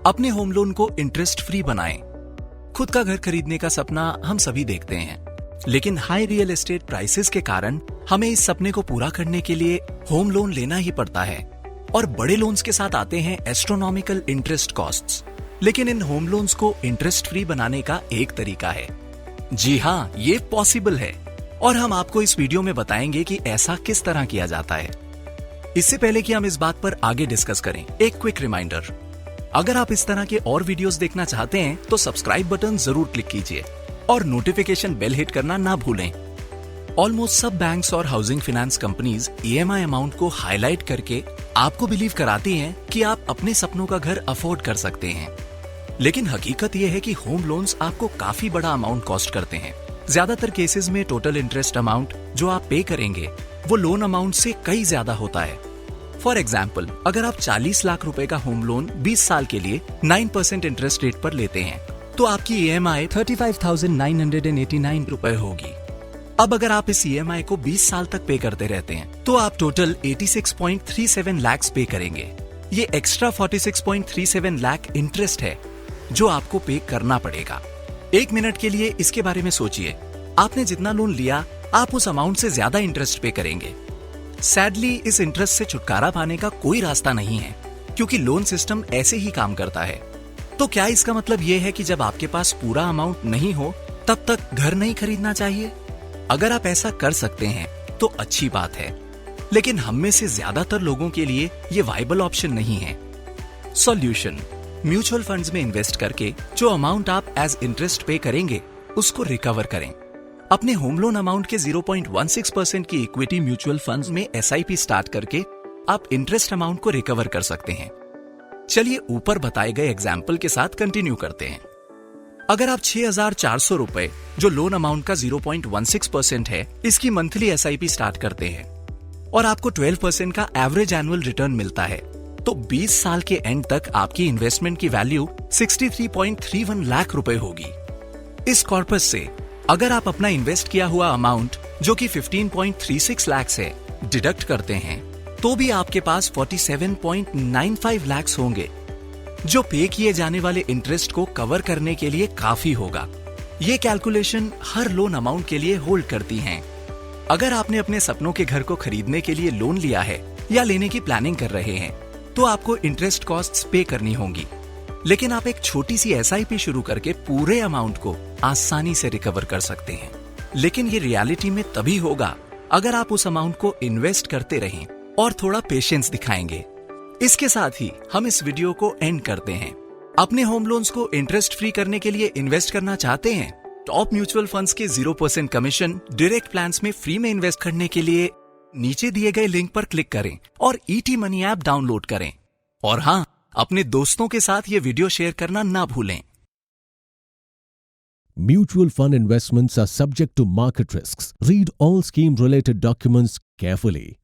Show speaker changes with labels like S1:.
S1: अपने home loan को interest free बनाएं। खुद का घर खरीदने का सपना हम सभी देखते हैं, लेकिन हाई रियल एस्टेट प्राइसेस के कारण हमें इस सपने को पूरा करने के लिए होम लोन लेना ही पड़ता है। और बड़े लोन्स के साथ आते हैं एस्ट्रोनॉमिकल इंटरेस्ट कॉस्ट्स। लेकिन इन होम लोन्स को इंटरेस्ट फ्री बनाने का एक तरीका है। जी हाँ, ये पॉसिबल है और हम आपको इस वीडियो में बताएंगे कि ऐसा किस तरह किया जाता है। इससे पहले कि हम इस बात पर आगे डिस्कस करें, एक क्विक रिमाइंडर, अगर आप इस तरह के और वीडियोस देखना चाहते हैं तो सब्सक्राइब बटन जरूर क्लिक कीजिए और नोटिफिकेशन बेल हिट करना ना भूलें। ऑलमोस्ट सब बैंक्स और housing finance companies EMI amount को हाईलाइट करके आपको बिलीव कराती हैं कि आप अपने सपनों का घर अफोर्ड कर सकते हैं। लेकिन हकीकत यह है कि होम लोन्स आपको काफी बड़ा अमाउंट कॉस्ट करते हैं। ज्यादातर केसेस में टोटल इंटरेस्ट अमाउंट जो आप पे करेंगे वो लोन अमाउंट से कई ज्यादा होता है। फॉर एग्जाम्पल, अगर आप 40 लाख रुपए का होम लोन 20 साल के लिए 9% इंटरेस्ट रेट पर लेते हैं तो आपकी ईएमआई 35,989 रुपए होगी। अब अगर आप इस ईएमआई को 20 साल तक पे करते रहते हैं तो आप टोटल 86.37 लाख पे करेंगे। ये एक्स्ट्रा 46.37 लाख इंटरेस्ट है जो आपको पे करना पड़ेगा। एक मिनट के लिए इसके बारे में सोचिए, आपने जितना लोन लिया आप उस अमाउंट से ज्यादा इंटरेस्ट पे करेंगे। सैडली इस इंटरेस्ट से छुटकारा पाने का कोई रास्ता नहीं है, क्योंकि लोन सिस्टम ऐसे ही काम करता है। तो क्या इसका मतलब ये है कि जब आपके पास पूरा अमाउंट नहीं हो तब तक घर नहीं खरीदना चाहिए? अगर आप ऐसा कर सकते हैं तो अच्छी बात है, लेकिन हम में से ज्यादातर लोगों के लिए ये वाइबल ऑप्शन नहीं है। सॉल्यूशन: म्यूचुअल फंड्स में इन्वेस्ट करके जो अमाउंट आप एज इंटरेस्ट पे करेंगे उसको रिकवर करें। अपने होम लोन अमाउंट के 0.16% की इक्विटी म्यूचुअल फंड्स में एसआईपी स्टार्ट करके आप इंटरेस्ट अमाउंट को रिकवर कर सकते हैं। चलिए ऊपर बताए गए एग्जाम्पल के साथ कंटिन्यू करते हैं। अगर आप 6,400 रुपए जो लोन अमाउंट का 0.16% है इसकी मंथली एसआईपी स्टार्ट करते हैं और आपको 12% का एवरेज एनुअल रिटर्न मिलता है, तो 20 साल के एंड तक आपकी इन्वेस्टमेंट की वैल्यू 63.31 लाख रुपए होगी। इस कॉर्पस से अगर आप अपना इन्वेस्ट किया हुआ अमाउंट जो कि 15.36 लाख है डिडक्ट करते हैं तो भी आपके पास 47.95 लाख होंगे, जो पे किए जाने वाले इंटरेस्ट को कवर करने के लिए काफी होगा। ये कैलकुलेशन हर लोन अमाउंट के लिए होल्ड करती हैं। अगर आपने अपने सपनों के घर को खरीदने के लिए लोन लिया है या लेने की प्लानिंग कर रहे हैं तो आपको इंटरेस्ट कॉस्ट्स पे करनी होंगी, लेकिन आप एक छोटी सी एसआईपी शुरू करके पूरे अमाउंट को आसानी से रिकवर कर सकते हैं। लेकिन ये रियलिटी में तभी होगा अगर आप उस अमाउंट को इन्वेस्ट करते रहें और थोड़ा पेशेंस दिखाएंगे। इसके साथ ही हम इस वीडियो को एंड करते हैं। अपने होम लोन्स को इंटरेस्ट फ्री करने के लिए इन्वेस्ट करना चाहते हैं? टॉप म्यूचुअल फंड्स के 0% कमीशन डायरेक्ट प्लान्स में फ्री में इन्वेस्ट करने के लिए नीचे दिए गए लिंक पर क्लिक करें और ईटी मनी ऐप डाउनलोड करें। और हाँ, अपने दोस्तों के साथ ये वीडियो शेयर करना ना भूलें।
S2: Mutual fund investments are subject to market risks. Read all scheme-related documents carefully.